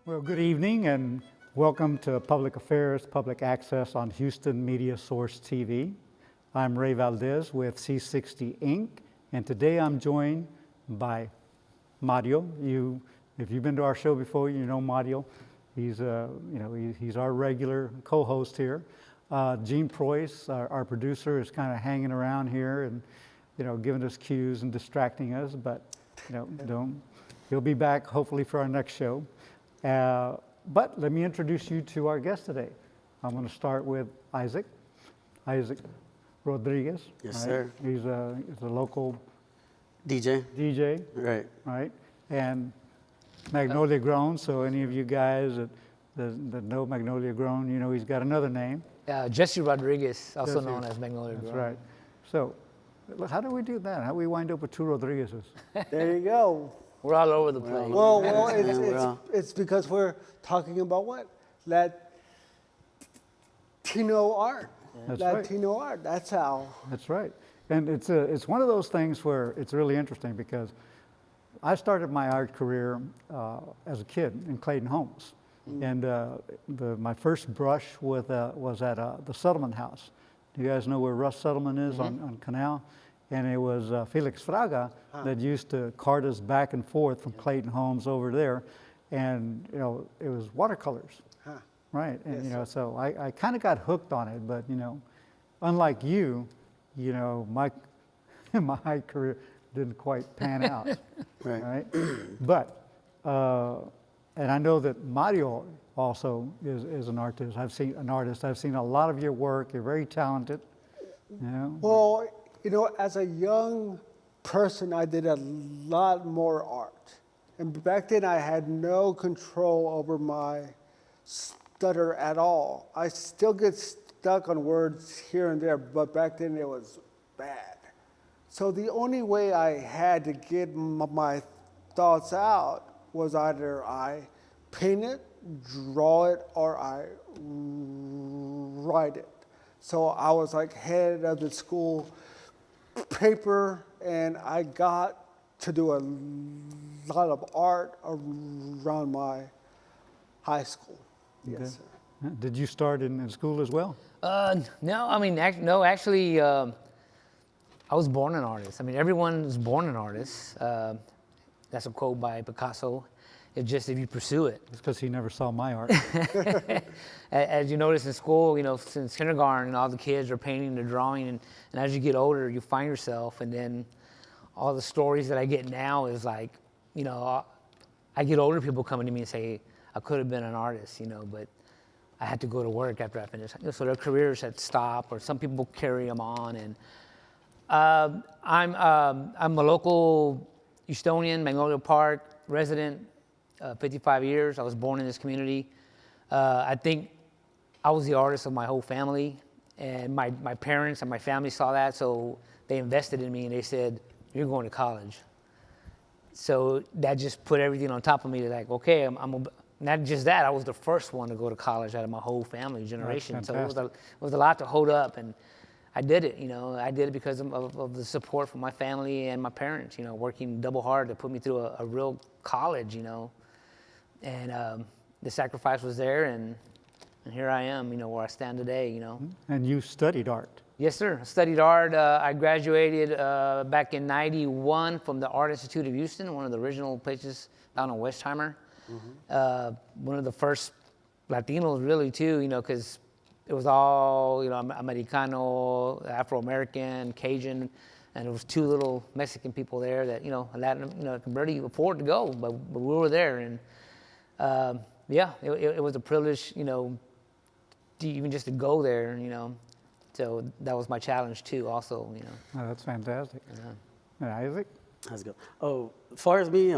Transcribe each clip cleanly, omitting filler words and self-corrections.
Well, good evening and welcome to Public Affairs, Public Access on Houston Media Source TV. I'm Ray Valdez with C60 Inc. And today I'm joined by Mario. If you've been to our show before, you know Mario. He's our regular co-host here. Gene Preuss, our producer, is kind of hanging around here and giving us cues and distracting us. But he'll be back hopefully for our next show. But let me introduce you to our guest today. I'm going to start with Isaac Rodriguez. Yes, sir. He's a local DJ. Right. And Magnolia Grown. So any of you guys that know Magnolia Grown, he's got another name. Jesse Rodriguez, also known as Magnolia Grown. That's right. So how do we do that? How do we wind up with two Rodriguezes? There you go. We're all over the place. Well, it's because we're talking about what? Latino art. That's Latino art. That's how. That's right. And it's one of those things where it's really interesting because I started my art career as a kid in Clayton Homes. And my first brush was at the Settlement House. Do you guys know where Russ Settlement is on Canal? And it was Felix Fraga that used to cart us back and forth from Clayton Homes over there. And, it was watercolors, right? And, Yes, so I kind of got hooked on it. But, unlike you, my career didn't quite pan out, right? But, and I know that Mario also is an artist. I've seen a lot of your work. You're very talented, Well, as a young person, I did a lot more art. And back then, I had no control over my stutter at all. I still get stuck on words here and there, but back then it was bad. So the only way I had to get my thoughts out was either I paint it, draw it, or I write it. So I was like head of the school paper, and I got to do a lot of art around my high school. Yes, sir. Did you start in school as well? No, actually, I was born an artist. Everyone's born an artist. That's a quote by Picasso. It's just if you pursue it. It's because he never saw my art. As you notice in school, since kindergarten, all the kids are painting and drawing, and as you get older, you find yourself, and then all the stories that I get now is like, I get older people coming to me and say, I could have been an artist, but I had to go to work after I finished. So their careers had stopped, or some people carry them on. And I'm a local Houstonian, Magnolia Park resident, 55 years. I was born in this community. I think I was the artist of my whole family, and my parents and my family saw that, so they invested in me and they said, you're going to college. So that just put everything on top of me. They're like, okay, not just that, I was the first one to go to college out of my whole family generation. So it was a lot to hold up, and I did it. I did it because of the support from my family and my parents. Working double hard to put me through a real college. And the sacrifice was there, and here I am. Where I stand today. And you studied art. Yes, sir. I studied art. I graduated back in '91 from the Art Institute of Houston, one of the original places down on Westheimer. One of the first Latinos, really, too, because it was all, Americano, Afro-American, Cajun, and there was two little Mexican people there that, Latin, can barely afford to go, but we were there, and it was a privilege, even just to go there, So that was my challenge too, also. Oh, that's fantastic. Yeah. Isaac? How's it go? Oh, as far as me,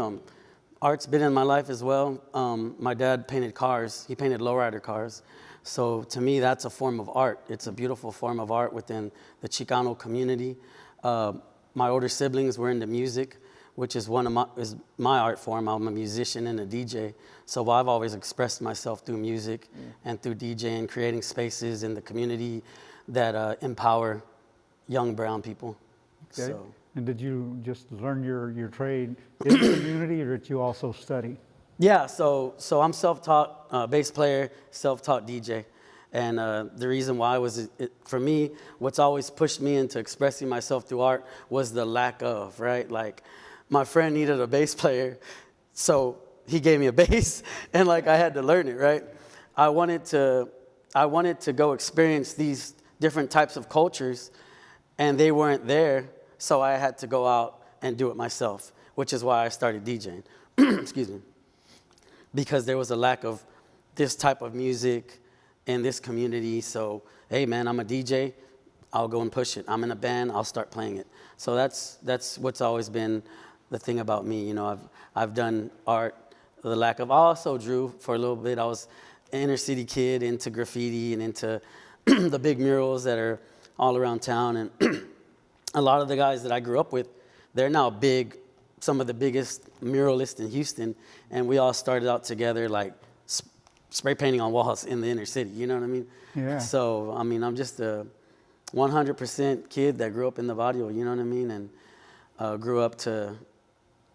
art's been in my life as well. My dad painted cars. He painted lowrider cars. So to me, that's a form of art. It's a beautiful form of art within the Chicano community. My older siblings were into music. which is my art form. I'm a musician and a DJ. So I've always expressed myself through music and through DJing, creating spaces in the community that empower young brown people. Okay. So. And did you just learn your trade in the community, or did you also study? Yeah, so I'm self-taught bass player, self-taught DJ. And the reason why was, for me, what's always pushed me into expressing myself through art was the lack of, right? Like, my friend needed a bass player, so he gave me a bass, and like I had to learn it, right? I wanted to go experience these different types of cultures, and they weren't there, so I had to go out and do it myself, which is why I started DJing. Excuse me. Because there was a lack of this type of music in this community. So, hey man, I'm a DJ, I'll go and push it. I'm in a band, I'll start playing it. So that's what's always been the thing about me. You know, I've done art, the lack of, I also drew for a little bit. I was an inner city kid into graffiti and into the big murals that are all around town. And a lot of the guys that I grew up with, they're now some of the biggest muralists in Houston, and we all started out together like spray painting on walls in the inner city, you know what I mean? Yeah. So, I mean, I'm just a 100% kid that grew up in the barrio, you know what I mean? And grew up to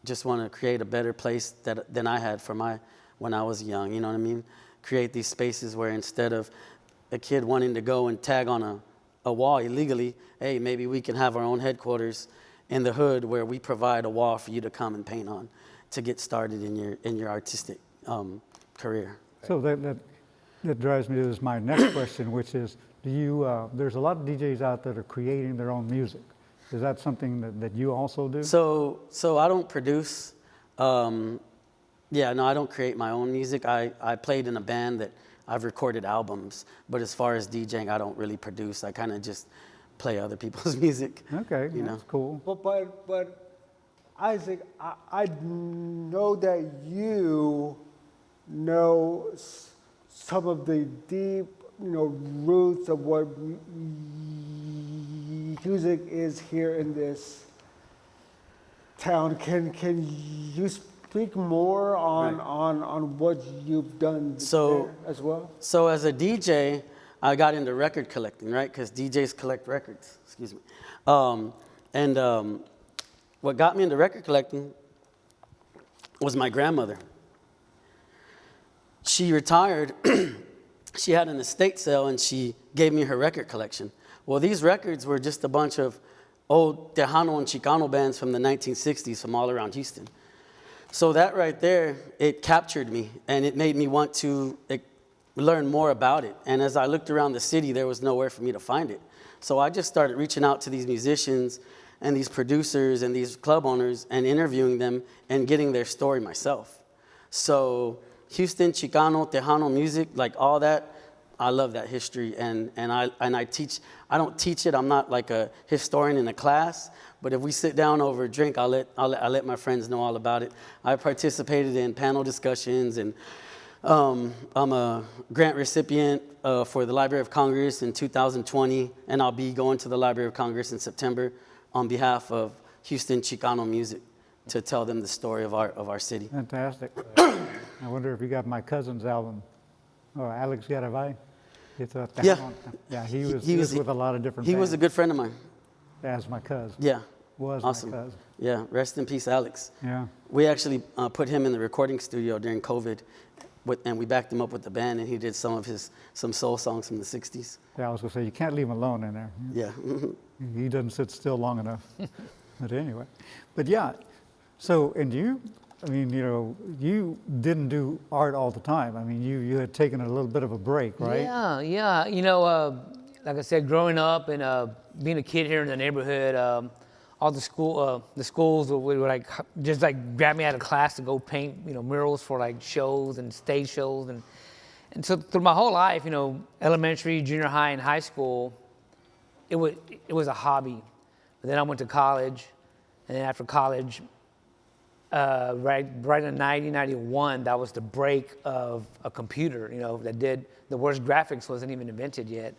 just want to create a better place than I had when I was young, you know what I mean? Create these spaces where instead of a kid wanting to go and tag on a wall illegally, hey, maybe we can have our own headquarters in the hood where we provide a wall for you to come and paint on to get started in your artistic career. So that drives me to my next question, which is, there's a lot of DJs out there that are creating their own music. Is that something that you also do? So I don't produce. I don't create my own music. I played in a band that I've recorded albums, but as far as DJing, I don't really produce. I kind of just play other people's music. Okay, you that's know. cool. But Isaac, I know that you know some of the deep, roots of what music is here in this town. Can you speak more on what you've done there as well? So as a DJ, I got into record collecting, right? Because DJs collect records. Excuse me. What got me into record collecting was my grandmother. She retired. She had an estate sale, and she gave me her record collection. Well, these records were just a bunch of old Tejano and Chicano bands from the 1960s from all around Houston. So that right there, it captured me, and it made me want to learn more about it. And as I looked around the city, there was nowhere for me to find it. So I just started reaching out to these musicians and these producers and these club owners and interviewing them and getting their story myself. So Houston, Chicano, Tejano music, like all that, I love that history, and I teach. I don't teach it. I'm not like a historian in a class, but if we sit down over a drink, I'll let my friends know all about it. I participated in panel discussions, and I'm a grant recipient for the Library of Congress in 2020, and I'll be going to the Library of Congress in September on behalf of Houston Chicano music to tell them the story of our city. Fantastic. I wonder if you got my cousin's album. Oh, Alex Garibay. It's a Yeah. Yeah, he was with a lot of different bands. He was a good friend of mine. As my cousin. Yeah. Was Awesome. my cousin. Yeah, rest in peace, Alex. Yeah. We actually put him in the recording studio during COVID, and we backed him up with the band, and he did some soul songs from the 60s. Yeah, I was going to say, you can't leave him alone in there. Yeah. He doesn't sit still long enough. But anyway. But yeah, so, and you, I mean, you didn't do art all the time. I mean, you had taken a little bit of a break, right? Yeah. Like I said, growing up and being a kid here in the neighborhood, all the schools would like just like grab me out of class to go paint, murals for like shows and stage shows, and so through my whole life, elementary, junior high, and high school, it was a hobby. But then I went to college, and then after college, right in 1991, that was the break of a computer, that did the worst graphics wasn't even invented yet,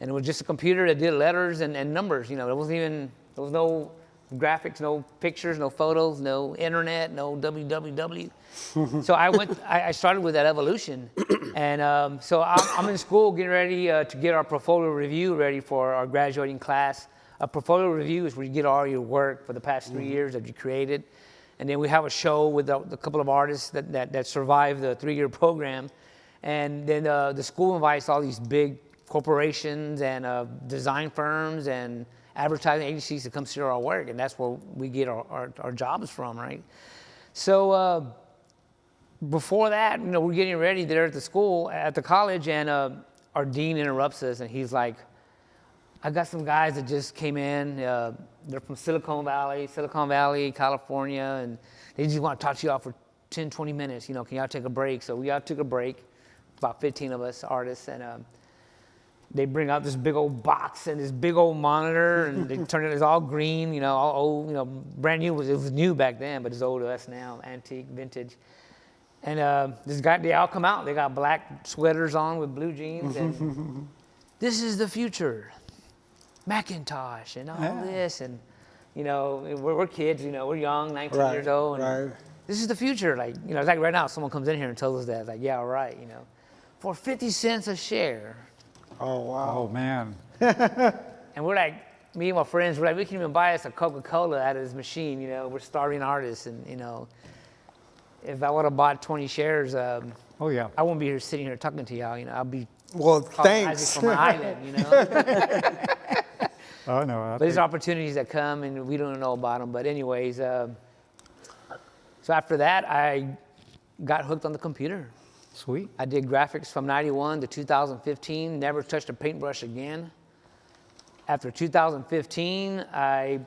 and it was just a computer that did letters and numbers. There was graphics, no pictures, no photos, no internet, no www. So I started with that evolution. And so I'm in school getting ready to get our portfolio review ready for our graduating class. A portfolio review is where you get all your work for the past 3 years that you created. And then we have a show with a couple of artists that survived the 3-year program. And then the school invites all these big corporations and design firms and advertising agencies to come see our work. And that's where we get our jobs from, right? So before that, we're getting ready there at the school, at the college, and our dean interrupts us, and he's like, I got some guys that just came in. They're from Silicon Valley, California, and they just want to talk to you all for 10, 20 minutes. Can y'all take a break? So we all took a break, about 15 of us artists, and they bring out this big old box and this big old monitor, and they turn it, it's all green, all old, brand new. It was new back then, but it's old to us now, antique, vintage. And they all come out. They got black sweaters on with blue jeans, and this is the future. Macintosh and all this, and we're kids, we're young, 19 years old, and this is the future. It's like right now, someone comes in here and tells us that, it's like, yeah, all right, for 50 cents a share. Oh, wow. Oh, man. And we're like, me and my friends, we're like, we can even buy us a Coca-Cola out of this machine, we're starving artists, and if I would have bought 20 shares, Oh, yeah. I wouldn't be here sitting here talking to y'all, I'll be Well, calling thanks. Isaac from my island, Oh, no. But there's opportunities that come, and we don't know about them. But anyways, so after that, I got hooked on the computer. Sweet. I did graphics from 91 to 2015, never touched a paintbrush again. After 2015, I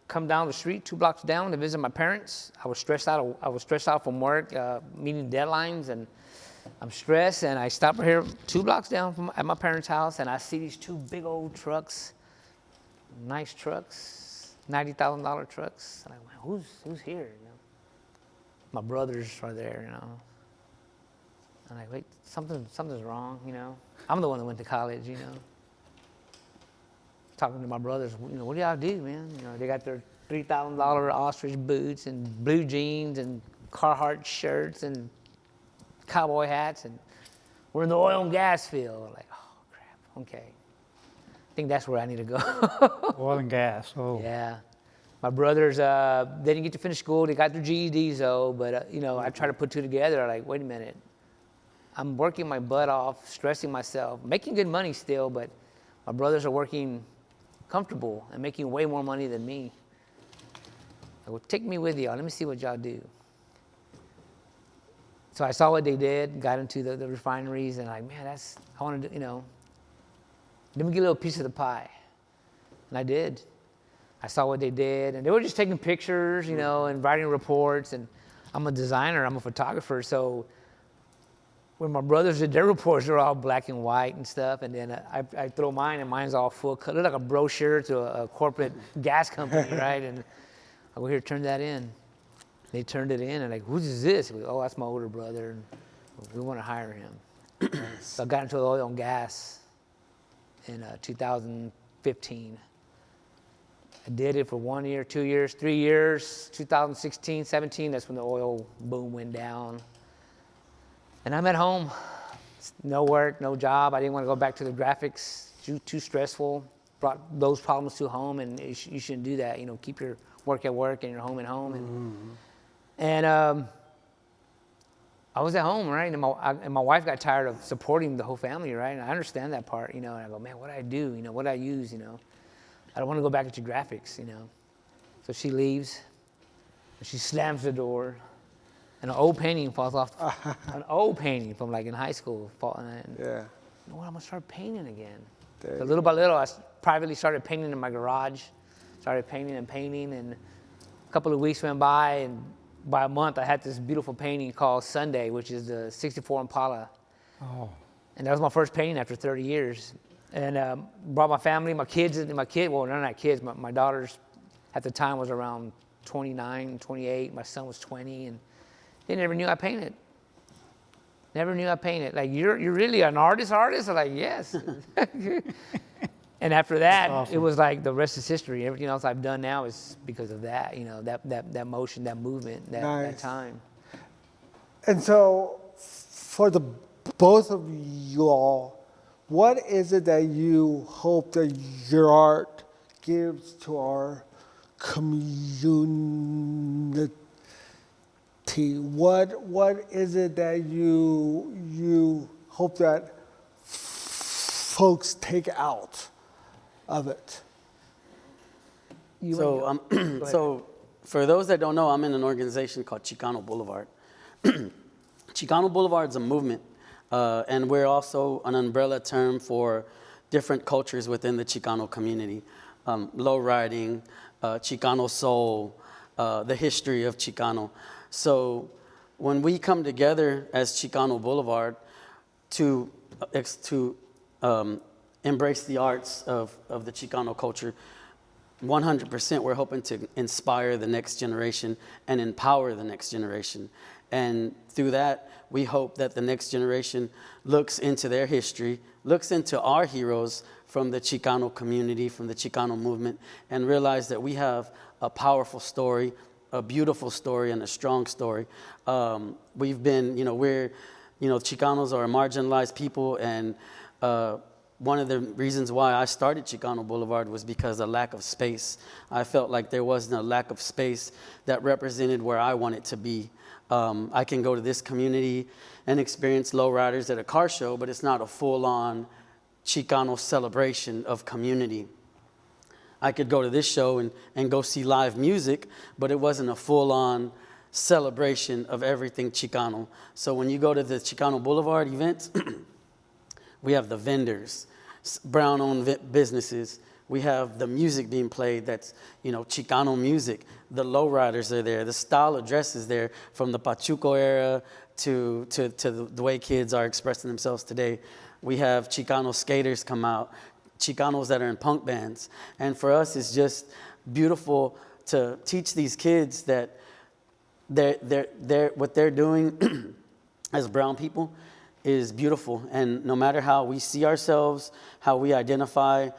come down the street 2 blocks down to visit my parents. I was stressed out from work, meeting deadlines, and I'm stressed. And I stop here 2 blocks down at my parents' house, and I see these 2 big old trucks. Nice trucks, $90,000 trucks. And I'm like, who's here? My brothers are there, I'm like, wait, something's wrong, I'm the one that went to college, Talking to my brothers, what do y'all do, man? They got their $3,000 ostrich boots and blue jeans and Carhartt shirts and cowboy hats, and we're in the oil and gas field. Like, oh crap, okay. I think that's where I need to go. Oil and gas. Oh. Yeah. My brothers, they didn't get to finish school. They got their GEDs, though. But, I tried to put 2 together. I'm like, wait a minute. I'm working my butt off, stressing myself, making good money still, but my brothers are working comfortable and making way more money than me. I go, take me with y'all. Let me see what y'all do. So I saw what they did, got into the refineries, and like, man, I want to do, let me get a little piece of the pie. And I did. I saw what they did, and they were just taking pictures, and writing reports, and I'm a designer, I'm a photographer, so when my brothers did their reports, they're all black and white and stuff, and then I throw mine, and mine's all full color, like a brochure to a corporate gas company, right? And I go, here, turn that in. They turned it in, and like, who's this? Goes, oh, that's my older brother, and we want to hire him. So I got into oil and gas in 2015. I did it for 1 year, 2 years, 3 years. 2016, 17, that's when the oil boom went down. And I'm at home, no work, no job. I didn't want to go back to the graphics, too stressful. Brought those problems to home, and you shouldn't do that. Keep your work at work and your home at home. And I was at home, right? And my wife got tired of supporting the whole family, right? And I understand that part, And I go, man, what do I do? What do I use? I don't want to go back into graphics, So she leaves, and she slams the door, and an old painting falls off. An old painting from in high school. And Yeah. I'm gonna start painting again. There So you little by little, I privately started painting in my garage. Started painting, and a couple of weeks went by, and by a month, I had this beautiful painting called Sunday, which is the 64 Impala. Oh. And that was my first painting after 30 years. And brought my family, my kids, well, they're not kids, my daughters at the time was around 29, 28. My son was 20, and they never knew I painted. Never knew I painted. Like, you're really an artist? I'm like, yes. And after that, awesome. it was like the rest is history. Everything else I've done now is because of that, that motion, that movement, that Nice. time. And so, for the both of you all, what is it that you hope that your art gives to our community? What is it that you hope that folks take out of it? So for those that don't know, I'm in an organization called Chicano Boulevard. Chicano Boulevard is a movement, and we're also an umbrella term for different cultures within the Chicano community. Lowriding, Chicano soul, the history of Chicano. So when we come together as Chicano Boulevard to embrace the arts of the Chicano culture, 100% we're hoping to inspire the next generation and empower the next generation. And through that, we hope that the next generation looks into their history, looks into our heroes from the Chicano community, from the Chicano movement, and realize that we have a powerful story, a beautiful story, and a strong story. We've been, Chicanos are a marginalized people, and one of the reasons why I started Chicano Boulevard was because of lack of space. I felt like there wasn't a lack of space that represented where I wanted to be. I can go to this community and experience lowriders at a car show, but it's not a full-on Chicano celebration of community. I could go to this show and go see live music, but it wasn't a full-on celebration of everything Chicano. So when you go to the Chicano Boulevard events, we have the vendors, brown-owned businesses. We have the music being played that's, Chicano music. The lowriders are there. The style of dress is there, from the Pachuco era to the way kids are expressing themselves today. We have Chicano skaters come out, Chicanos that are in punk bands. And for us, it's just beautiful to teach these kids that what they're doing as brown people is beautiful. And no matter how we see ourselves, how we identify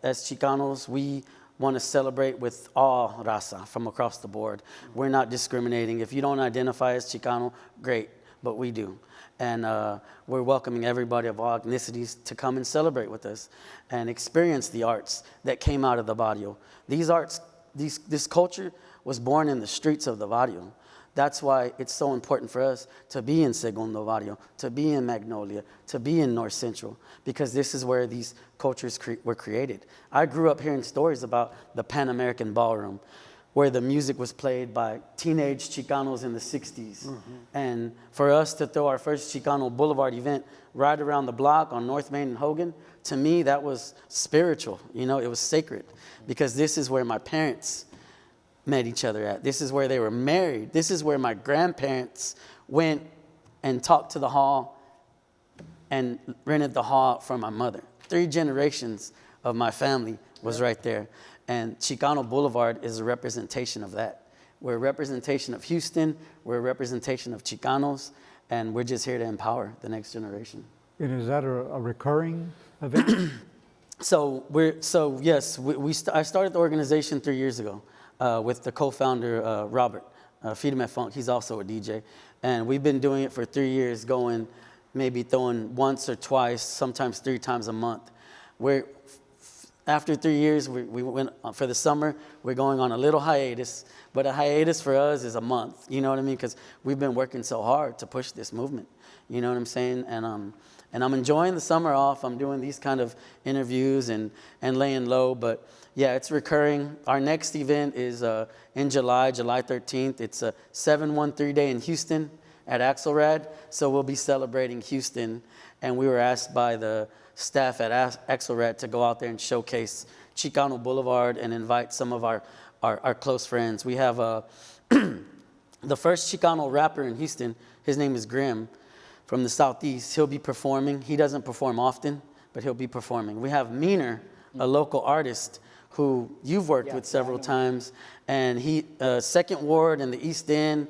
as Chicanos, we want to celebrate with all raza from across the board. We're not discriminating. If you don't identify as Chicano, great, but we do. And we're welcoming everybody of all ethnicities to come and celebrate with us and experience the arts that came out of the barrio. These arts, this culture was born in the streets of the barrio. That's why it's so important for us to be in Segundo Barrio, to be in Magnolia, to be in North Central, because this is where these cultures were created. I grew up hearing stories about the Pan American Ballroom, where the music was played by teenage Chicanos in the 60s. Mm-hmm. And for us to throw our first Chicano Boulevard event right around the block on North Main and Hogan, to me, that was spiritual. It was sacred, because this is where my parents met each other at. This is where they were married. This is where my grandparents went and talked to the hall and rented the hall out for my mother. 3 generations of my family was right there. And Chicano Boulevard is a representation of that. We're a representation of Houston. We're a representation of Chicanos. And we're just here to empower the next generation. And is that a recurring event? I started the organization 3 years ago with the co-founder, Robert, Freedom at Funk. He's also a DJ. And we've been doing it for 3 years, maybe throwing once or twice, sometimes 3 times a month. After 3 years, we went for the summer. We're going on a little hiatus, but a hiatus for us is a month. You know what I mean? Because we've been working so hard to push this movement. You know what I'm saying? And I'm enjoying the summer off. I'm doing these kind of interviews and laying low. But yeah, it's recurring. Our next event is in July 13th. It's a 713 day in Houston at Axelrad. So we'll be celebrating Houston. And we were asked by the staff at Axelrad to go out there and showcase Chicano Boulevard and invite some of our close friends. We have the first Chicano rapper in Houston. His name is Grim from the Southeast. He'll be performing. He doesn't perform often, but he'll be performing. We have Meaner, a local artist who you've worked with several times. And he, Second Ward in the East End,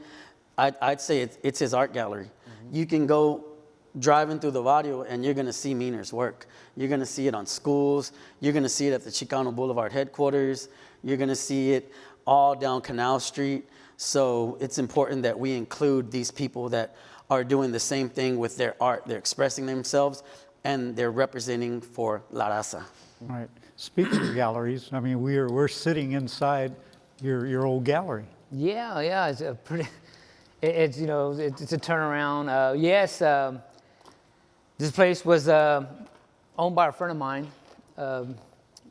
I'd say it's his art gallery. Mm-hmm. You can go driving through the barrio and you're going to see Meaner's work. You're going to see it on schools. You're going to see it at the Chicano Boulevard headquarters. You're going to see it all down Canal Street. So it's important that we include these people that are doing the same thing with their art. They're expressing themselves and they're representing for La Raza. Right. Speaking of galleries, I mean, we're sitting inside your old gallery. Yeah, it's a pretty, it's a turnaround. Yes, this place was owned by a friend of mine,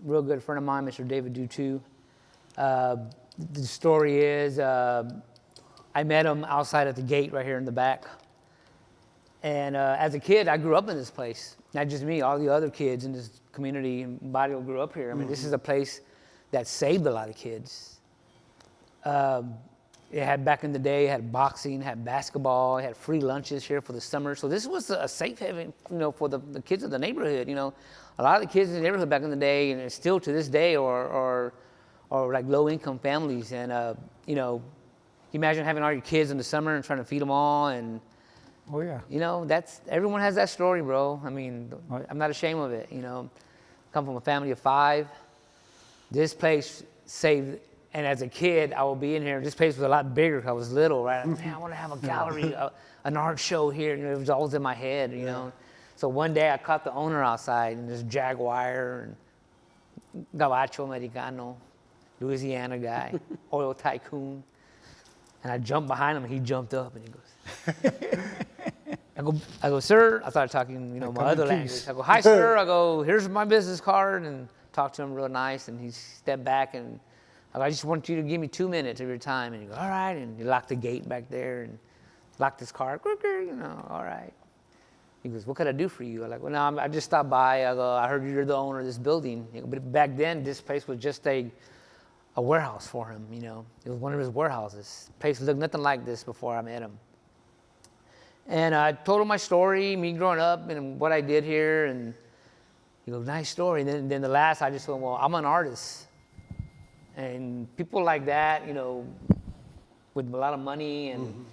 real good friend of mine, Mr. David Dutu. The story is, I met him outside at the gate right here in the back. And as a kid, I grew up in this place. Not just me, all the other kids in this community in Barrio grew up here. I mean, this is a place that saved a lot of kids. It had, back in the day, it had boxing, had basketball, it had free lunches here for the summer. So this was a safe haven, for the kids of the neighborhood. A lot of the kids in the neighborhood back in the day, and still to this day, are like low-income families. And you imagine having all your kids in the summer and trying to feed them all. And Oh, yeah. everyone has that story, bro. I mean, I'm not ashamed of it. Come from a family of 5. This place saved. And as a kid, I would be in here. This place was a lot bigger because I was little, right? Man, I want to have a gallery, an art show here. It was always in my head, So one day I caught the owner outside in this Jaguar and Gabacho Americano, Louisiana guy, oil tycoon. And I jumped behind him and he jumped up and he goes, I go, sir. I started talking, my other language. I go, hi, sir. I go, here's my business card, and talked to him real nice. And he stepped back and I just want you to give me 2 minutes of your time. And he goes, all right. And he locked the gate back there and locked his car. All right. He goes, what could I do for you? I'm like, well, no, I just stopped by. I go, I heard you're the owner of this building. But back then, this place was just a warehouse for him, It was one of his warehouses. The place looked nothing like this before I met him. And I told him my story, me growing up and what I did here. And he goes, nice story. And then the last, I just told him, well, I'm an artist. And people like that, with a lot of money, and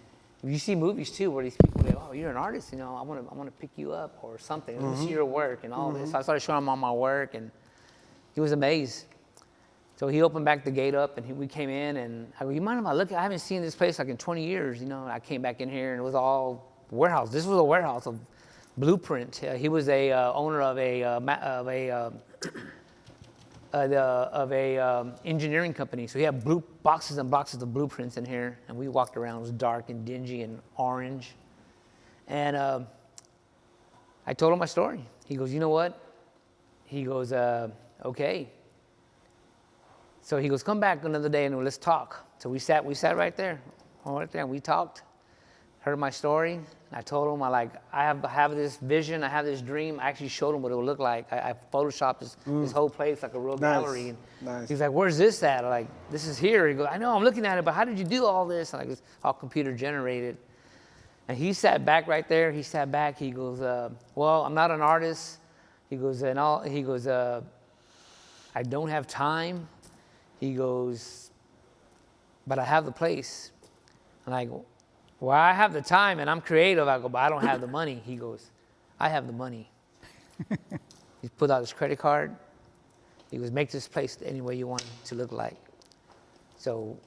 you see movies too where these people go, "Oh, you're an artist, I want to pick you up or something. Let me see your work and all this." So I started showing him all my work, and he was amazed. So he opened back the gate up, and we came in, and I go, "You mind if I look? I haven't seen this place like in 20 years, I came back in here, and it was all warehouse. This was a warehouse of Blueprint. He was a owner of a engineering company. So he had boxes and boxes of blueprints in here, and we walked around. It was dark and dingy and orange. And I told him my story. He goes, you know what? He goes, okay. So he goes, come back another day and let's talk. So we sat right there, and we talked. Heard my story. I told him, I have this vision, I have this dream. I actually showed him what it would look like. I photoshopped this whole place like a real gallery. And Nice. he's like, where's this at? I'm like, this is here. He goes, I know, I'm looking at it, but how did you do all this? And it's all computer generated. And he sat back right there. He sat back. He goes, well, I'm not an artist. He goes, I don't have time. He goes, but I have the place. And I go, well, I have the time and I'm creative. I go, but I don't have the money. He goes, I have the money. He put out his credit card. He goes, make this place any way you want it to look like. So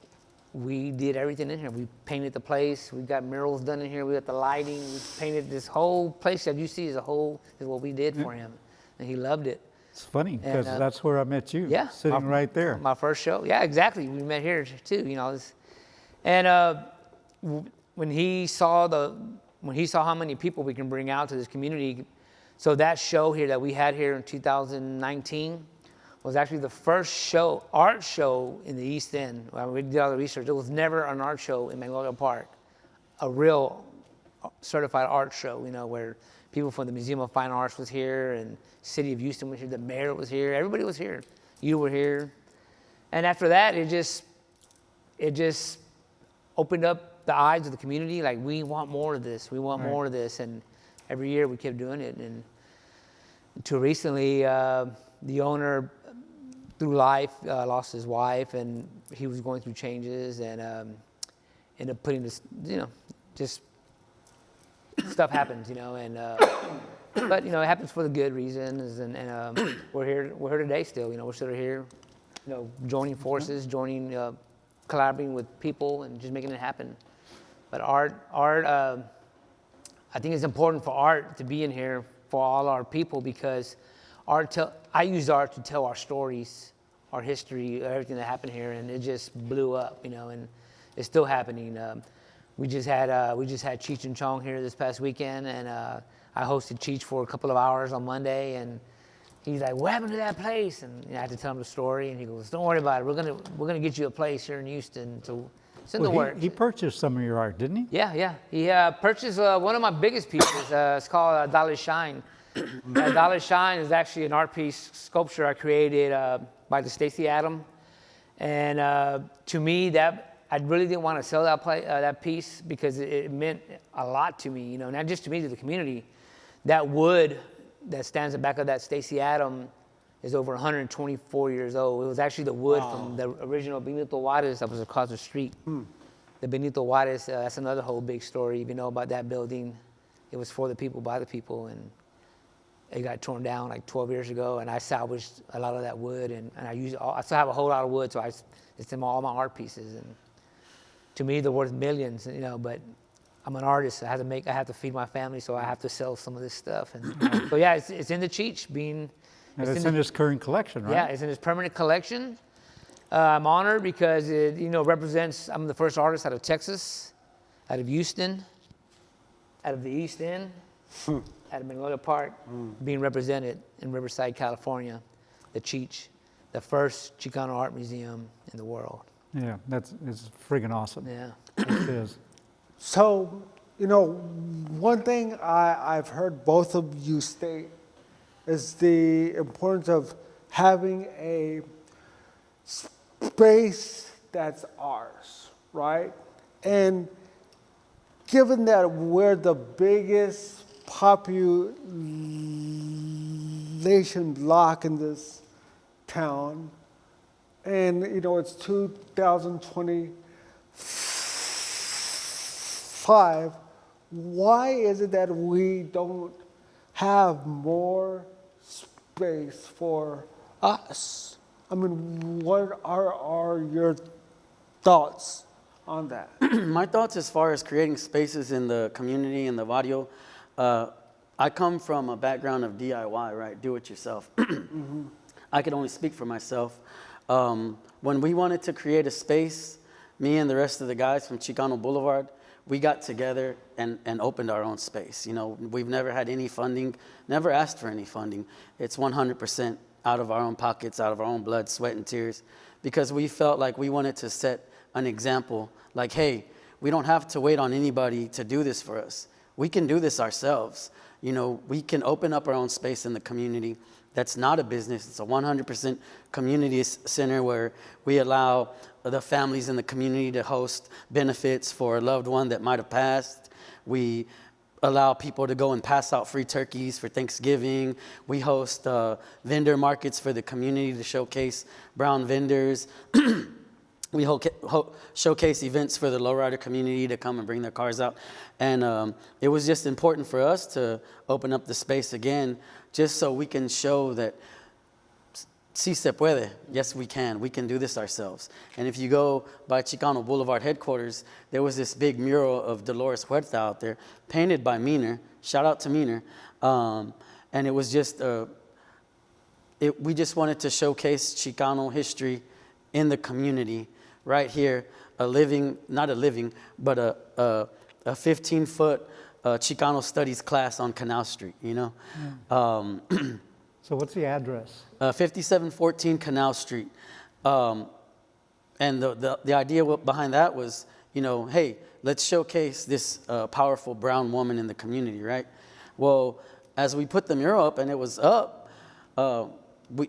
we did everything in here. We painted the place. We got murals done in here. We got the lighting. We painted this whole place that you see is what we did for him. And he loved it. It's funny because that's where I met you. Yeah. Sitting right there. My first show. Yeah, exactly. We met here too, when he saw how many people we can bring out to this community, so that show here that we had here in 2019 was actually the first art show in the East End. When we did all the research, there was never an art show in Magnolia Park, a real certified art show, where people from the Museum of Fine Arts was here, and City of Houston was here, the mayor was here, everybody was here. You were here. And after that, it just opened up the eyes of the community, like, we want more of this, more of this. And every year we kept doing it. And until recently, the owner, through life, lost his wife, and he was going through changes, and ended up putting this, just stuff happens, and but it happens for the good reasons, and we're here today still. We're still here, joining forces, collaborating with people, and just making it happen. But art. I think it's important for art to be in here for all our people, because I use art to tell our stories, our history, everything that happened here, and it just blew up, and it's still happening. We just had Cheech and Chong here this past weekend, and I hosted Cheech for a couple of hours on Monday, and he's like, "What happened to that place?" And I had to tell him the story, and he goes, "Don't worry about it. We're gonna get you a place here in Houston." So it's in the works. He purchased some of your art, didn't he? Yeah. He purchased one of my biggest pieces. It's called Dollar Shine. Dollar Shine is actually an art piece, sculpture I created by the Stacy Adam. And to me, I really didn't want to sell that piece, because it meant a lot to me, not just to me, to the community. That wood that stands at the back of that Stacy Adam is over 124 years old. It was actually the wood from the original Benito Juarez that was across the street. The Benito Juarez, that's another whole big story. If you know about that building, it was for the people, by the people, and it got torn down like 12 years ago, and I salvaged a lot of that wood, and I still have a whole lot of wood, so it's in all my art pieces. And to me, they're worth millions, but I'm an artist. I have to feed my family, so I have to sell some of this stuff. And so yeah, it's in the Cheech being. And it's in his current collection, right? Yeah, it's in his permanent collection. I'm honored because it, represents. I'm the first artist out of Texas, out of Houston, out of the East End, out of Magnolia Park, being represented in Riverside, California, the Cheech, the first Chicano art museum in the world. Yeah, it's friggin' awesome. Yeah. It is. So, one thing I've heard both of you state is the importance of having a space that's ours, right? And given that we're the biggest population block in this town, and it's 2025, why is it that we don't have more space for us? I mean, what are your thoughts on that? My thoughts as far as creating spaces in the community and the barrio, I come from a background of DIY, right? Do it yourself. I could only speak for myself. When we wanted to create a space, me and the rest of the guys from Chicano Boulevard, we got together and opened our own space. We've never had any funding, never asked for any funding. It's 100% out of our own pockets, out of our own blood, sweat, and tears, because we felt like we wanted to set an example, like, hey, we don't have to wait on anybody to do this for us. We can do this ourselves. We can open up our own space in the community. That's not a business. It's a 100% community center where we allow the families in the community to host benefits for a loved one that might have passed. We allow people to go and pass out free turkeys for Thanksgiving. We host vendor markets for the community to showcase brown vendors. We showcase events for the lowrider community to come and bring their cars out. And it was just important for us to open up the space again, just so we can show that si se puede. Yes, we can. We can do this ourselves. And if you go by Chicano Boulevard headquarters, there was this big mural of Dolores Huerta out there, painted by Meaner. Shout out to Meaner. And it was just, we just wanted to showcase Chicano history in the community right here, not a living, but a 15-foot Chicano studies class on Canal Street, So what's the address? 5714 Canal Street. And the idea behind that was, hey, let's showcase this powerful brown woman in the community, right? Well, as we put the mural up and it was up,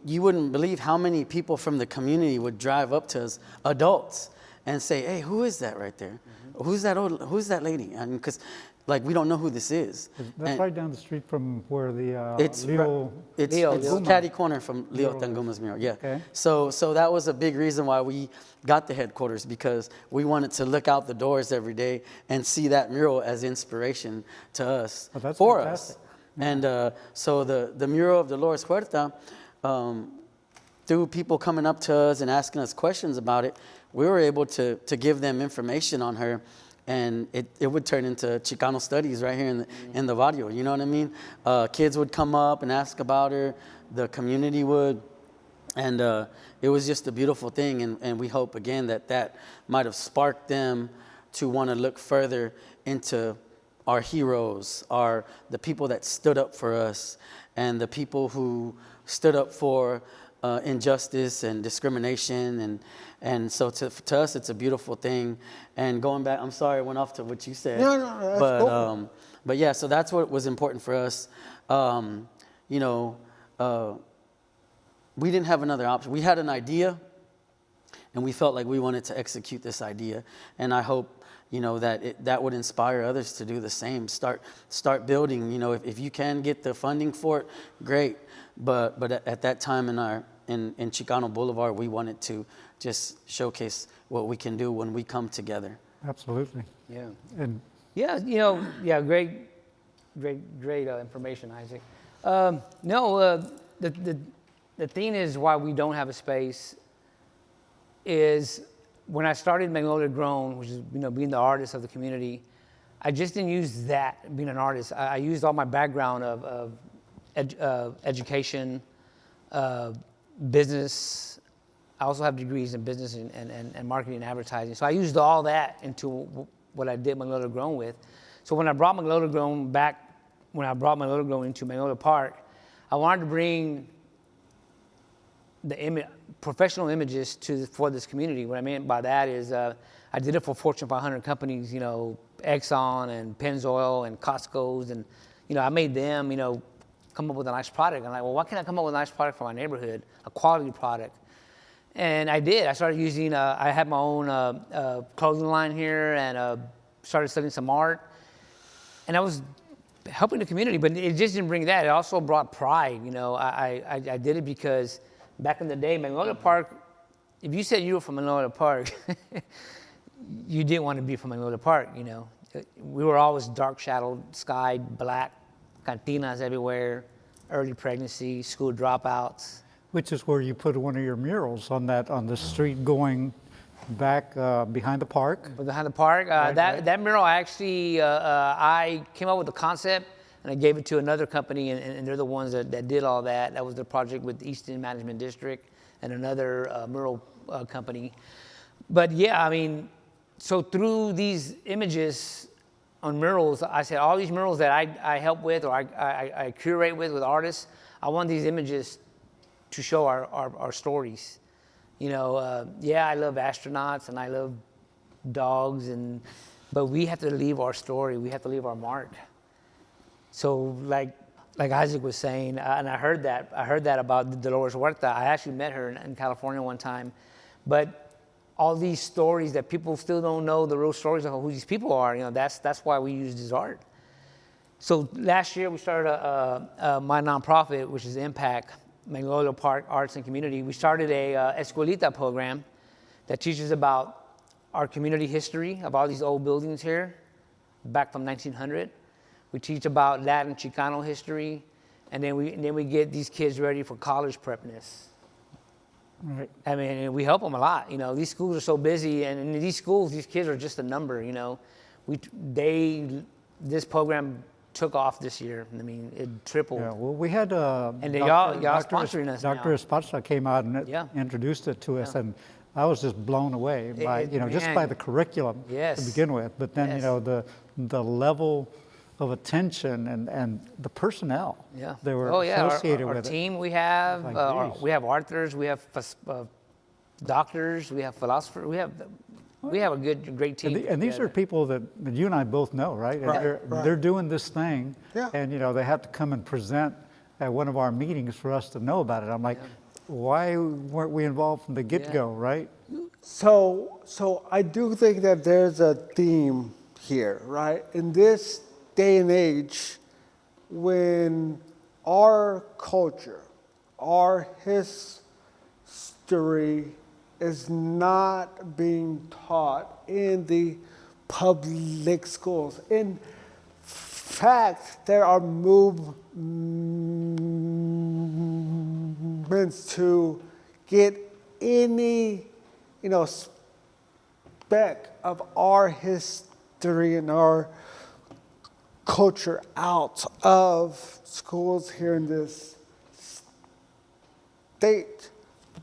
you wouldn't believe how many people from the community would drive up to us, adults, and say, hey, who is that right there? Who's that lady? And because like we don't know who this is. That's And right down the street from where the it's Leo. it's Leo, it's catty corner from Leo Tanguma's mural. Yeah. Okay. So that was a big reason why we got the headquarters, because we wanted to look out the doors every day and see that mural as inspiration to us, Oh, that's for fantastic. us. And so the mural of Dolores Huerta, through people coming up to us and asking us questions about it, we were able to give them information on her. And it would turn into Chicano studies right here in the barrio, you know what I mean? Kids would come up and ask about her, the community would, and it was just a beautiful thing. And we hope, again, that might have sparked them to want to look further into our heroes, the people that stood up for us, and the people who stood up for injustice and discrimination, and so to us it's a beautiful thing. And going back, I'm sorry I went off to what you said. No, that's cool. But yeah, so that's what was important for us. We didn't have another option. We had an idea, and we felt like we wanted to execute this idea. And I hope that would inspire others to do the same. Start building. If you can get the funding for it, great. But at that time in Chicano Boulevard, we wanted to just showcase what we can do when we come together. Absolutely. Yeah. And Yeah, great information, Isaac. The thing is why we don't have a space is when I started Magnolia Grown, which is being the artist of the community, I just didn't use that, being an artist. I used all my background of education, business. I also have degrees in business and marketing and advertising. So I used all that into what I did Magnolia Grown with. So when I brought Magnolia Grown into Magnolia Park, I wanted to bring the professional images for this community. What I meant by that is I did it for Fortune 500 companies, Exxon and Pennzoil and Costco's, and I made them, come up with a nice product. I'm like, well, why can't I come up with a nice product for my neighborhood, a quality product? And I did. I started using. I had my own clothing line here, and started studying some art, and I was helping the community. But it just didn't bring that. It also brought pride. I did it because back in the day, Magnolia Park, if you said you were from Magnolia Park, you didn't want to be from Magnolia Park, We were always dark shadowed sky, black, cantinas everywhere, early pregnancy, school dropouts. which is where you put one of your murals on the street going back behind the park. Behind the park, Right. that mural actually, I came up with the concept and I gave it to another company, and they're the ones that did all that. That was the project with the Easton Management District and another mural company. But yeah, so through these images on murals, I said all these murals that I help with or I curate with artists, I want these images to show our stories. Yeah, I love astronauts and I love dogs, but we have to leave our story. We have to leave our mark. So like Isaac was saying, and I heard that about Dolores Huerta. I actually met her in California one time, but all these stories that people still don't know the real stories of who these people are. That's why we use this art. So last year we started my nonprofit, which is Impact Magnolia Park Arts and Community. We started a Escuelita program that teaches about our community history of all these old buildings here, back from 1900. We teach about Latin Chicano history, and then we get these kids ready for college prepness. Right. We help them a lot. These schools are so busy, and in these schools, these kids are just a number. This program took off this year. It tripled. Yeah, well, we had and y'all sponsoring us now. Dr. Esparza came out and introduced it to us, and I was just blown away by just by the curriculum to begin with. But then the level of attention and the personnel that were associated with it. Our team we have, we have authors, we have doctors, we have philosophers, we have a great team. And these are people that you and I both know, right? And they're doing this thing, and they have to come and present at one of our meetings for us to know about it. I'm like, why weren't we involved from the get-go, right? So I do think that there's a theme here, right? In this day and age, when our culture, our history is not being taught in the public schools. In fact, there are movements to get any, speck of our history and our culture out of schools here in this state.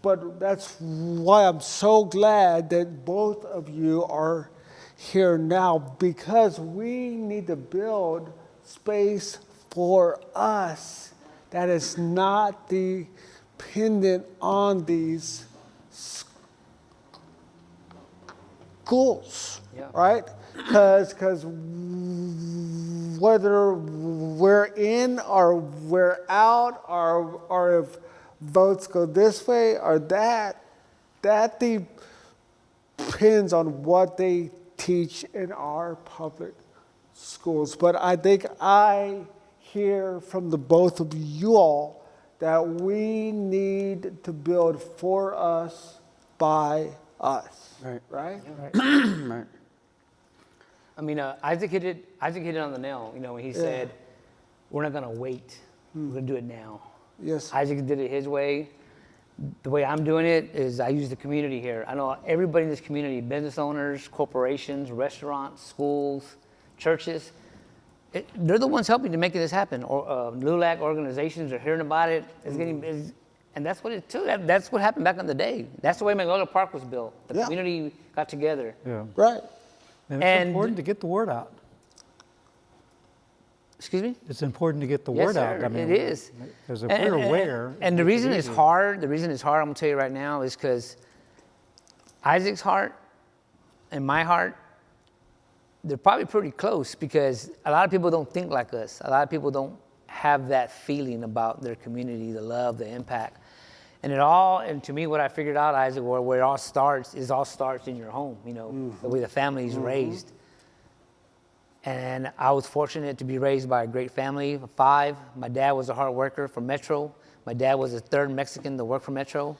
But that's why I'm so glad that both of you are here now, because we need to build space for us that is not dependent on these schools, right? Because whether we're in or we're out, or if votes go this way or that depends on what they teach in our public schools. But I think I hear from the both of you all that we need to build for us, by us, right? Right. I mean, Isaac hit it on the nail, when he said, we're not going to wait. We're going to do it now. Yes. Isaac did it his way. The way I'm doing it is I use the community here. I know everybody in this community, business owners, corporations, restaurants, schools, churches, they're the ones helping to make this happen. Or LULAC organizations are hearing about it. And that's what it took. That's what happened back in the day. That's the way Magnolia Park was built. The community got together. Yeah. Right. And it's important to get the word out. Excuse me? It's important to get the Yes, word out. sir, I mean, it is. Because if we're aware. And the reason it's hard, I'm going to tell you right now, is because Isaac's heart and my heart, they're probably pretty close, because a lot of people don't think like us. A lot of people don't have that feeling about their community, the love, the impact. And to me, what I figured out, Isaac, where it all starts in your home, the way the family's raised. And I was fortunate to be raised by a great family of 5. My dad was a hard worker for Metro. My dad was the 3rd Mexican to work for Metro.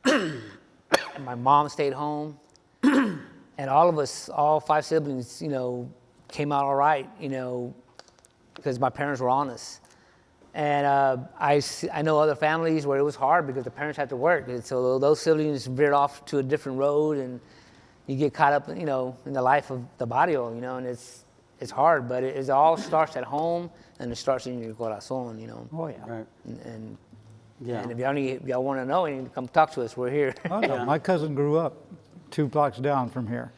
And my mom stayed home. And all of us, all 5 siblings, came out all right, because my parents were honest. And I know other families where it was hard because the parents had to work. And so those siblings veered off to a different road, and you get caught up, in the life of the barrio, and it's hard, but it all starts at home, and it starts in your corazón, Oh, yeah. Right. And Yeah. if y'all want to know, you can come talk to us. We're here. Oh, no. My cousin grew up 2 blocks down from here.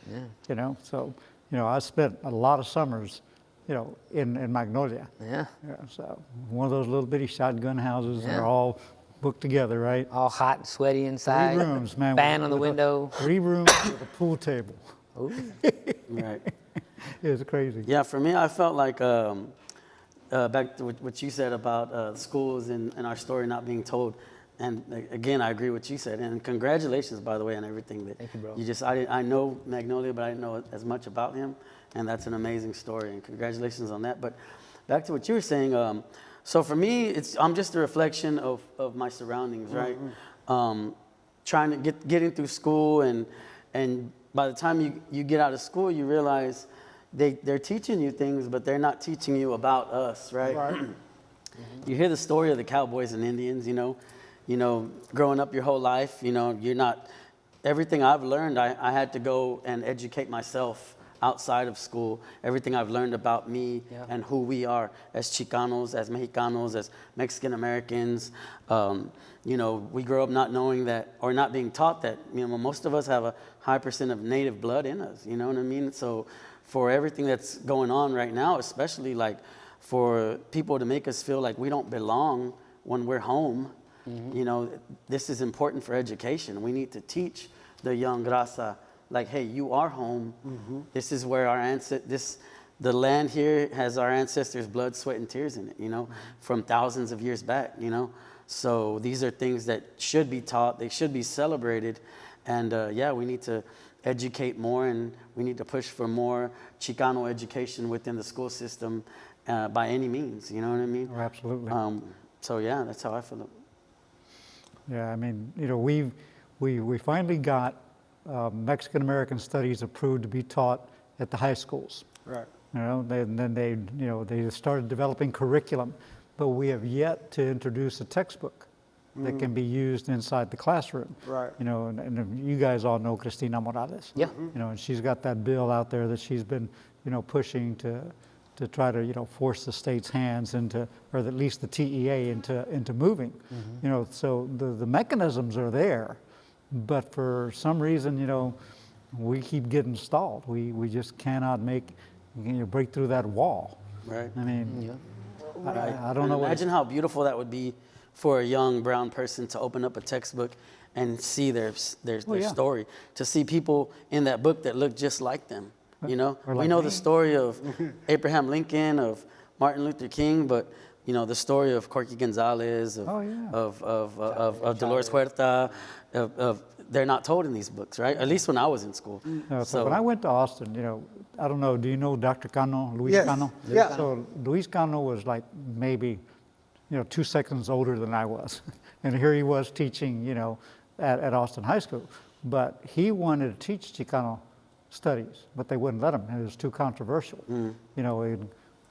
Yeah. So, I spent a lot of summers, in Magnolia. Yeah. So one of those little bitty shotgun houses, Yeah. they're all booked together, right? All hot and sweaty inside. 3 rooms, man. Fan on the with window. 3 rooms with a pool table. Ooh. Right. It was crazy. Yeah, for me, I felt like back to what you said about schools and our story not being told. And again, I agree with what you said. And congratulations, by the way, on everything that Thank you, bro. I know Magnolia, but I didn't know as much about him. And that's an amazing story. And congratulations on that. But back to what you were saying. So for me, I'm just a reflection of my surroundings, right? Trying to getting through school, and by the time you get out of school, you realize they're teaching you things, but they're not teaching you about us, right? You hear the story of the cowboys and Indians, growing up your whole life, you're not, everything I've learned, I had to go and educate myself outside of school. Everything I've learned about me and who we are as Chicanos, as Mexicanos, as Mexican Americans. We grow up not knowing that, or not being taught that, most of us have a high % of native blood in us, you know what I mean? So for everything that's going on right now, especially like for people to make us feel like we don't belong when we're home, this is important for education. We need to teach the young raza, like, hey, you are home. This is where the land here has our ancestors' blood, sweat, and tears in it, from thousands of years back, So these are things that should be taught. They should be celebrated. And yeah, we need to educate more, and we need to push for more Chicano education within the school system by any means. You know what I mean? Oh, absolutely. So yeah, that's how I feel. Yeah, I mean, you know, we finally got Mexican American studies approved to be taught at the high schools. Right. You know, and then they, you know, they started developing curriculum, but we have yet to introduce a textbook that can be used inside the classroom. Right. You know, and you guys all know Cristina Morales. Yeah. You know, and she's got that bill out there that she's been, you know, pushing to try to, you know, force the state's hands into, or at least the TEA into moving. You know, so the mechanisms are there, but for some reason, you know, we keep getting stalled. We just cannot break through that wall. Right. I mean, Right. I don't know what. Imagine how beautiful that would be for a young brown person to open up a textbook and see their yeah. story, to see people in that book that look just like them. You know, Or we like know me. the story of Abraham Lincoln, of Martin Luther King, but you know the story of Corky Gonzalez, of Oh, yeah. of Dolores Huerta, of they're not told in these books, right? At least when I was in school. So when I went to Austin, you know, I don't know, do you know Dr. Cano, Luis Yes. Cano? Yeah. So Luis Cano was like maybe, you know, 2 seconds older than I was. And here he was teaching, you know, at Austin High School. But he wanted to teach Chicano studies, but they wouldn't let him. It was too controversial. You know,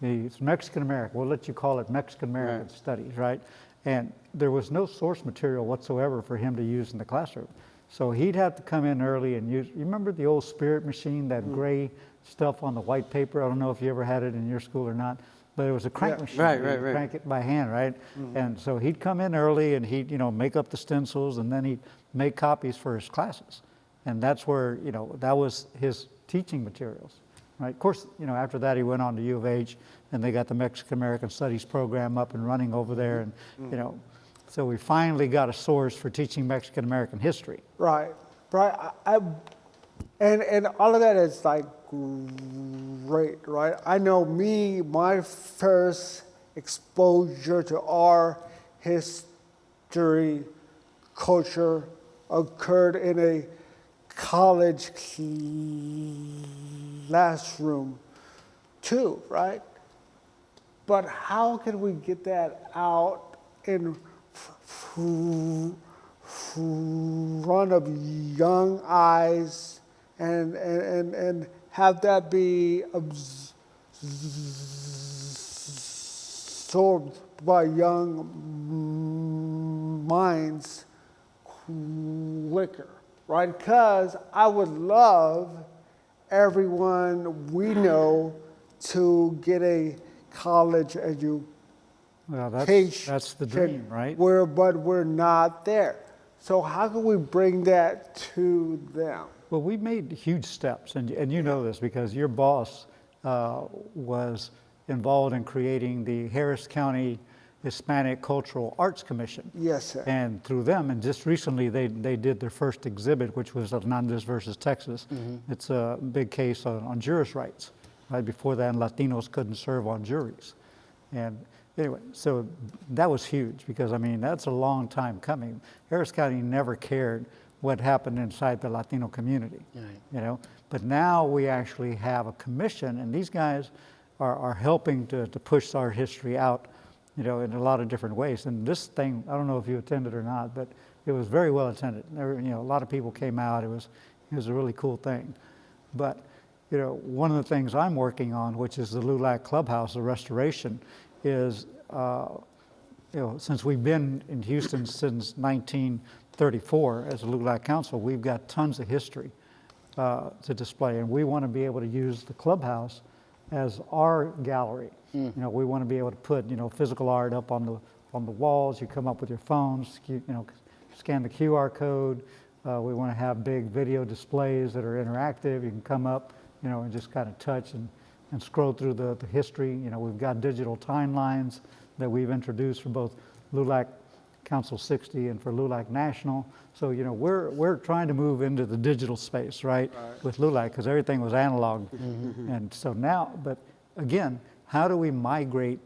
it's Mexican American. We'll let you call it Mexican American studies, right? And there was no source material whatsoever for him to use in the classroom. So he'd have to come in early and use, you remember the old Spirit machine, that gray stuff on the white paper? I don't know if you ever had it in your school or not, but it was a crank machine. Right, You'd right, right. crank it by hand, right? And so he'd come in early and he'd, you know, make up the stencils, and then he'd make copies for his classes. And that's where, you know, that was his teaching materials, right? Of course, you know, after that he went on to U of H, and they got the Mexican American Studies program up and running over there, and, you know, so we finally got a source for teaching Mexican American history. Right. And all of that is like great, right? I know my first exposure to our history, culture occurred in a college classroom too, right? But how can we get that out in front of young eyes and have that be absorbed by young minds quicker, right? Because I would love everyone we know to get a college education. Well, that's the dream, right? But we're not there. So how can we bring that to them? Well, we made huge steps, and you know this because your boss was involved in creating the Harris County Hispanic Cultural Arts Commission. Yes, sir. And through them, and just recently they did their first exhibit, which was Hernandez versus Texas. It's a big case on jurors' rights. Right before that, Latinos couldn't serve on juries. And anyway, so that was huge because, I mean, that's a long time coming. Harris County never cared what happened inside the Latino community, you know. But now we actually have a commission, and these guys are helping to push our history out, you know, in a lot of different ways. And this thing, I don't know if you attended or not, but it was very well attended. You know, a lot of people came out. It was a really cool thing. But, you know, one of the things I'm working on, which is the LULAC Clubhouse, the restoration, is, you know, since we've been in Houston since 1934 as a LULAC Council, we've got tons of history to display, and we want to be able to use the clubhouse as our gallery. You know, we want to be able to put, you know, physical art up on the walls. You come up with your phones, you know, scan the QR code. We want to have big video displays that are interactive. You can come up, you know, and just kind of touch and scroll through the history. You know, we've got digital timelines that we've introduced for both LULAC Council 60 and for LULAC National. So, you know, we're trying to move into the digital space, right? With LULAC, because everything was analog. And so now, but again, how do we migrate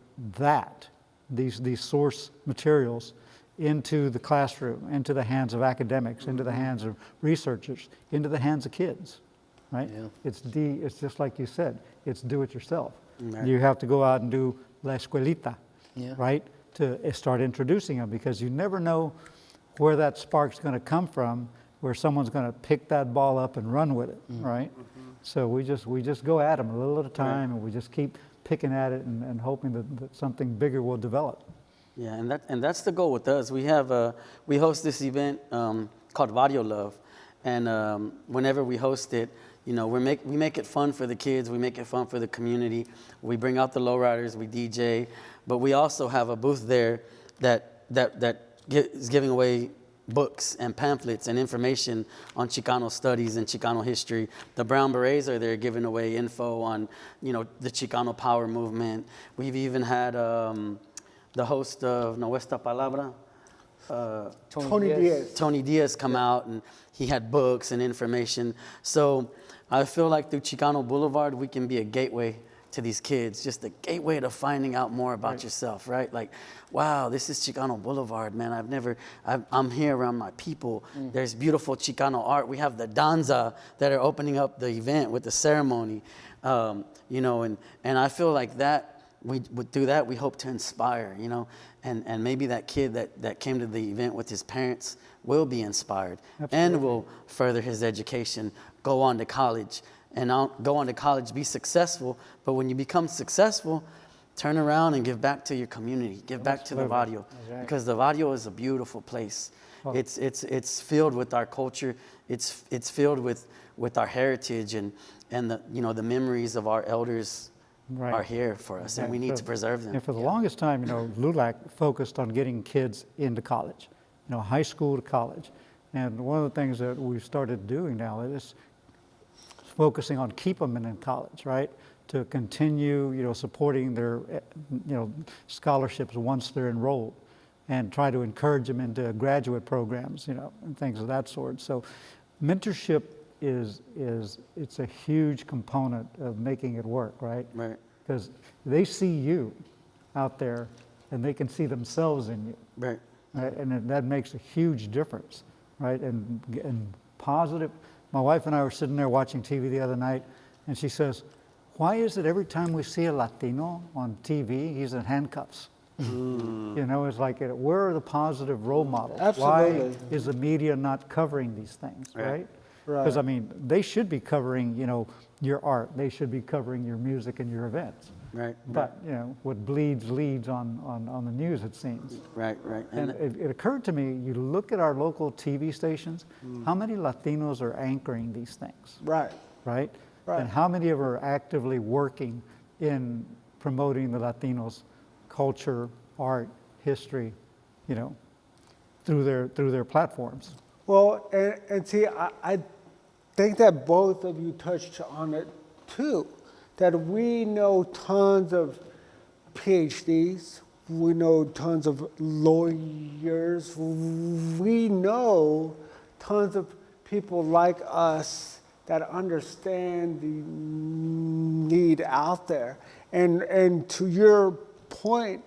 these source materials into the classroom, into the hands of academics, into the hands of researchers, into the hands of kids, right? Yeah. It's just like you said, it's do it yourself. Right. You have to go out and do la escuelita, Yeah. right? To start introducing them, because you never know where that spark's going to come from, where someone's going to pick that ball up and run with it, right? So we just go at them a little at a time, and we just keep picking at it and hoping that something bigger will develop. Yeah, and that's the goal with us. We host this event called Vadio Love, and whenever we host it, you know, we make it fun for the kids. We make it fun for the community. We bring out the lowriders. We DJ, but we also have a booth there that is giving away books and pamphlets and information on Chicano studies and Chicano history. The Brown Berets are there giving away info on, you know, the Chicano power movement. We've even had the host of Nuestra Palabra, Tony Diaz. Tony Diaz, come out, and he had books and information. So I feel like through Chicano Boulevard, we can be a gateway to these kids, just a gateway to finding out more about yourself, right? Like, wow, this is Chicano Boulevard, man. I'm here around my people. There's beautiful Chicano art. We have the danza that are opening up the event with the ceremony, you know, and I feel like that, through that, we hope to inspire, you know, and maybe that kid that came to the event with his parents will be inspired and will further his education, go on to college, and go on to college, be successful. But when you become successful, turn around and give back to your community, give back to the Vadio, because the Vadio is a beautiful place. It's filled with our culture. It's filled with our heritage and the, you know, the memories of our elders. Right. Are here for us, and we need to preserve them. And for the longest time, you know, LULAC focused on getting kids into college, you know, high school to college. And one of the things that we've started doing now is focusing on keep them in college, right? To continue, you know, supporting their, you know, scholarships once they're enrolled, and try to encourage them into graduate programs, you know, and things of that sort. So mentorship it's a huge component of making it work, right? Right. Because they see you out there, and they can see themselves in you, Right. right? And that makes a huge difference, right? And positive. My wife and I were sitting there watching TV the other night, and she says, "Why is it every time we see a Latino on TV, he's in handcuffs?" You know, it's like, where are the positive role models? Absolutely. Why is the media not covering these things, right? Right. Because I mean, they should be covering, you know, your art. They should be covering your music and your events. Right. But you know, what bleeds leads on the news, it seems. Right. And it occurred to me, you look at our local TV stations, how many Latinos are anchoring these things, Right. right? Right. And how many of them are actively working in promoting the Latinos' culture, art, history, you know, through their platforms. Well, and see, I think that both of you touched on it too, that we know tons of PhDs, we know tons of lawyers, we know tons of people like us that understand the need out there. And to your point,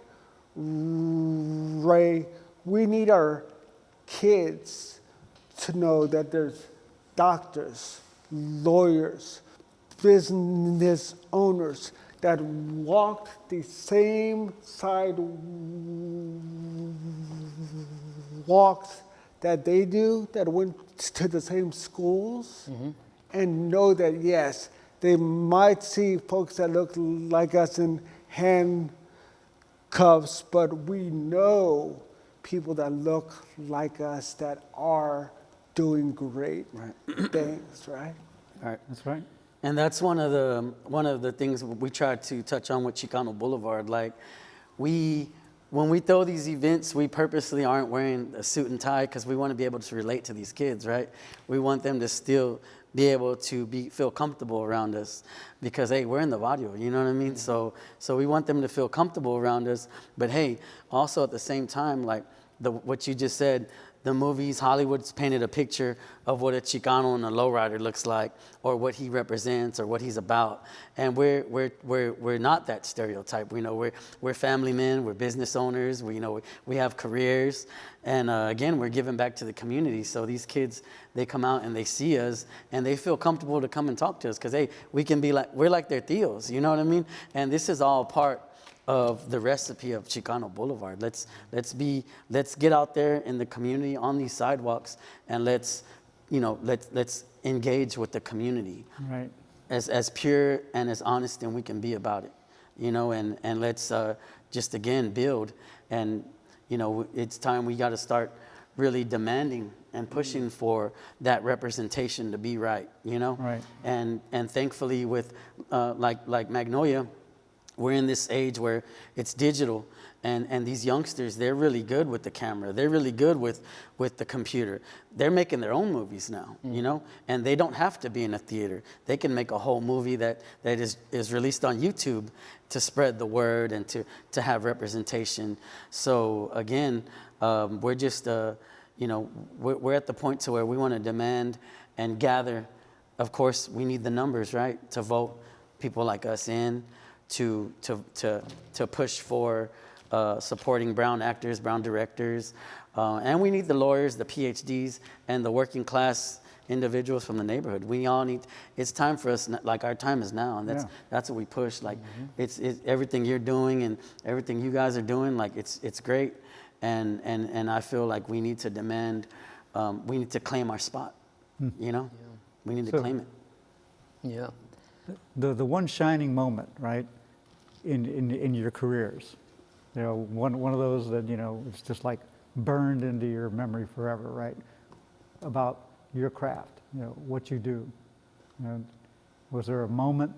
Ray, we need our kids to know that there's doctors, lawyers, business owners that walked the same walks that they do, that went to the same schools, and know that, yes, they might see folks that look like us in handcuffs, but we know people that look like us that are doing great things, right? Right. That's right. And that's one of the things we try to touch on with Chicano Boulevard. Like, when we throw these events, we purposely aren't wearing a suit and tie because we want to be able to relate to these kids, right? We want them to still be able to feel comfortable around us because, hey, we're in the Vadio, you know what I mean? So we want them to feel comfortable around us. But hey, also at the same time, like what you just said, the movies, Hollywood's painted a picture of what a Chicano and a lowrider looks like, or what he represents, or what he's about. And we're not that stereotype. We're family men, we're business owners, we have careers. And again, we're giving back to the community. So these kids, they come out and they see us and they feel comfortable to come and talk to us because, hey, we're like their tios, you know what I mean? And this is all part of the recipe of Chicano Boulevard. Let's get out there in the community on these sidewalks and let's engage with the community. Right. As pure and as honest and we can be about it, and let's just again build. And it's time we got to start really demanding and pushing for that representation to be right. Right. And thankfully with like Magnolia, we're in this age where it's digital, and these youngsters, they're really good with the camera. They're really good with the computer. They're making their own movies now, and they don't have to be in a theater. They can make a whole movie that is released on YouTube to spread the word and to have representation. So again, we're just, we're at the point to where we want to demand and gather. Of course, we need the numbers, right, to vote people like us in, to push for supporting brown actors, brown directors, and we need the lawyers, the PhDs, and the working class individuals from the neighborhood. We all need. It's time for us. Like our time is now, and that's what we push. Like it's everything you're doing and everything you guys are doing. Like it's great, and I feel like we need to demand. We need to claim our spot. We need to claim it. Yeah. The one shining moment, right, in your careers, one of those that it's just like burned into your memory forever, right? About your craft, what you do. Was there a moment?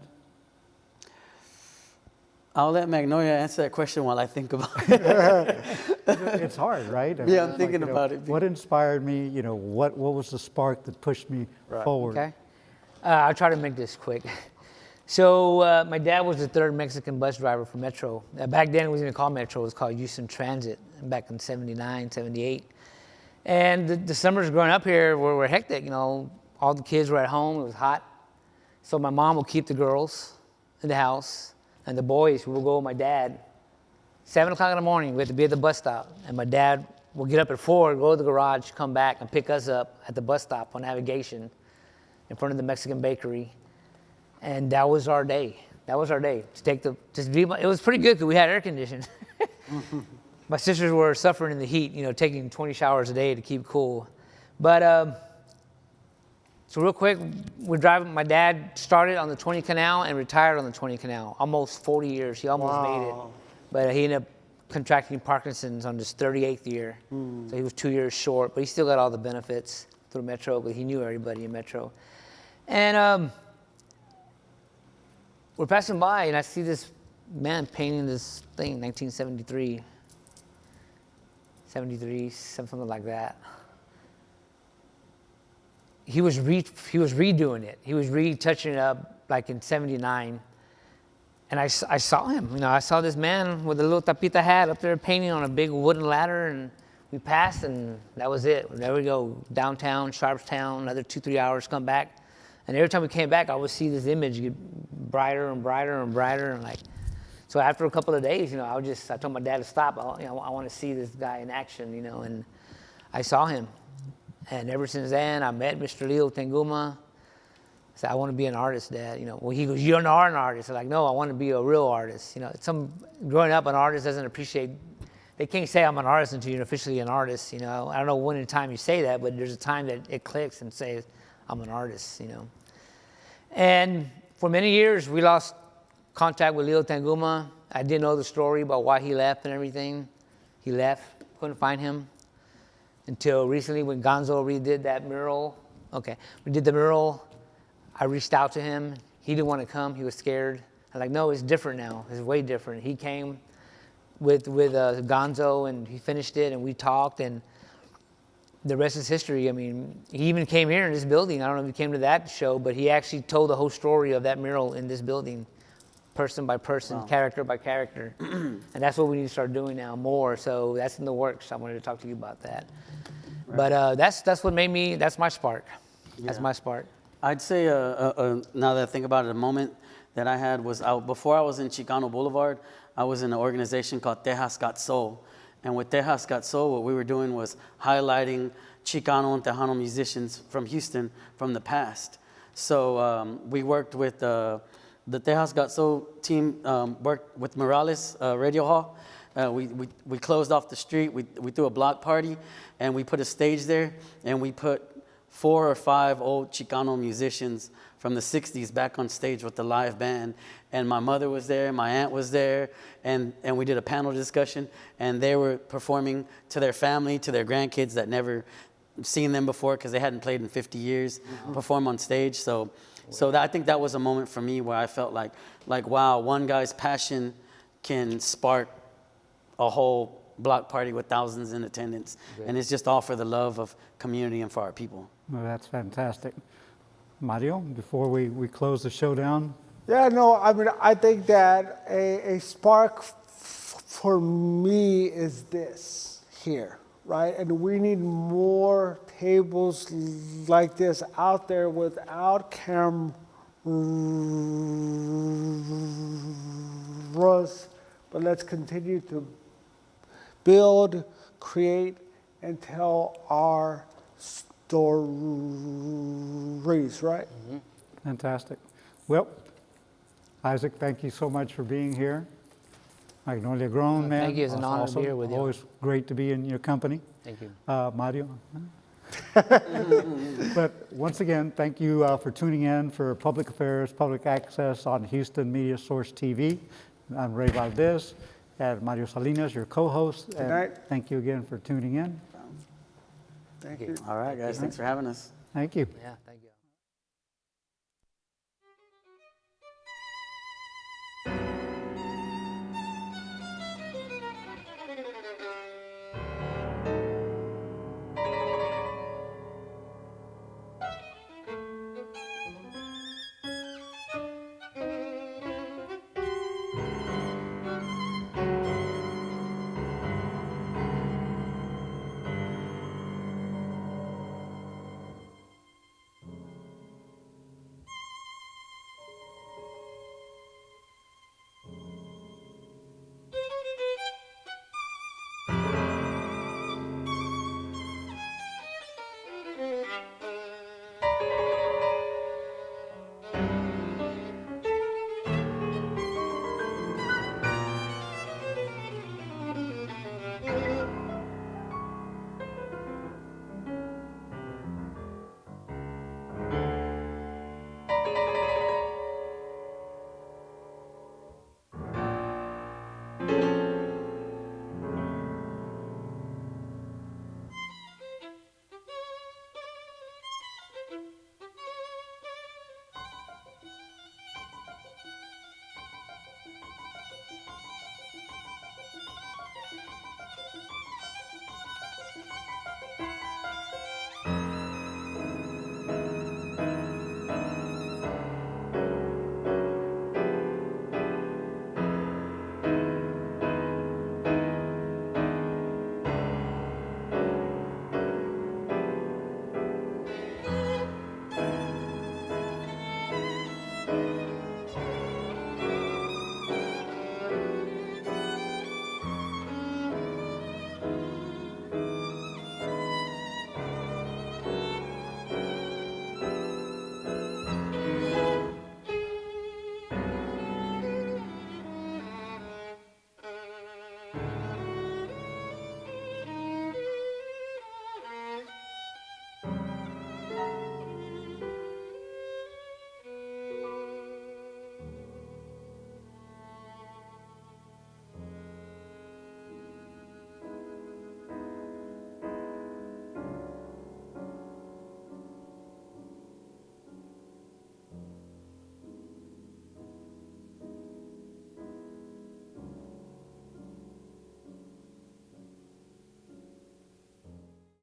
I'll let Magnolia answer that question while I think about it. It's hard, right? I mean, I'm thinking about it. What inspired me? What was the spark that pushed me forward? Okay. I'll try to make this quick. So my dad was the third Mexican bus driver for Metro. Back then it wasn't even called Metro, it was called Houston Transit, back in 79, 78. And the summers growing up here were hectic, all the kids were at home, it was hot. So my mom would keep the girls in the house, and the boys would go with my dad. 7 o'clock in the morning, we had to be at the bus stop. And my dad would get up at 4, go to the garage, come back and pick us up at the bus stop on Navigation in front of the Mexican bakery. And that was our day. That was our day. It was pretty good because we had air conditioning. My sisters were suffering in the heat, taking 20 showers a day to keep cool. But so real quick, we're driving. My dad started on the 20 Canal and retired on the 20 Canal. Almost 40 years. He almost made it. But he ended up contracting Parkinson's on his 38th year. So he was 2 years short, but he still got all the benefits through Metro, but he knew everybody in Metro. And we're passing by, and I see this man painting this thing, 1973, 73, something like that. He was redoing it. He was retouching it up, like in 79. And I saw him. I saw this man with a little tapita hat up there painting on a big wooden ladder, and we passed, and that was it. There we go, downtown, Sharpstown, another 2-3 hours, come back. And every time we came back, I would see this image get brighter and brighter and brighter. And so after a couple of days, I told my dad to stop. I want to see this guy in action, and I saw him. And ever since then, I met Mr. Leo Tanguma. I said, I want to be an artist, Dad. Well, he goes, you are an artist. I'm like, no, I want to be a real artist. Growing up, an artist doesn't appreciate, they can't say I'm an artist until you're officially an artist. I don't know when in time you say that, but there's a time that it clicks and says, I'm an artist, And for many years, we lost contact with Leo Tanguma. I didn't know the story about why he left and everything. He left, couldn't find him. Until recently when Gonzo redid that mural. Okay, we did the mural. I reached out to him. He didn't want to come, he was scared. I'm like, no, it's different now. It's way different. He came with Gonzo and he finished it and we talked and the rest is history. I mean, he even came here in this building. I don't know if he came to that show, but he actually told the whole story of that mural in this building, person by person, character by character. And that's what we need to start doing now more. So that's in the works. I wanted to talk to you about that. But that's what made me. That's my spark. That's Yeah. my spark. I'd say, now that I think about it, a moment that I had was before I was in Chicano Boulevard, I was in an organization called Tejas Got Soul. And with Tejas Got Soul, what we were doing was highlighting Chicano and Tejano musicians from Houston from the past. So we worked with the Tejas Got Soul team, worked with Morales Radio Hall. We closed off the street, we threw a block party, and we put a stage there, and we put 4 or 5 old Chicano musicians from the 60s back on stage with the live band. And my mother was there, my aunt was there, and we did a panel discussion, and they were performing to their family, to their grandkids that never seen them before because they hadn't played in 50 years, perform on stage. So I think that was a moment for me where I felt like wow, one guy's passion can spark a whole block party with thousands in attendance. Great. And it's just all for the love of community and for our people. Well, that's fantastic. Mario, before we close the show down. Yeah, no, I mean, I think that a spark for me is this here, right? And we need more tables like this out there without cameras, but let's continue to build, create, and tell our stories, right? Mm-hmm. Fantastic. Well, Isaac, thank you so much for being here. Magnolia Grown, man. Thank you. It's an honor to be here with you. Always great to be in your company. Thank you. Mario. But once again, thank you for tuning in for Public Affairs, Public Access on Houston Media Source TV. I'm Ray Valdez and Mario Salinas, your co-host. Good night. Thank you again for tuning in. Thank you. All right, guys, thanks for having us. Thank you. Yeah, thank you.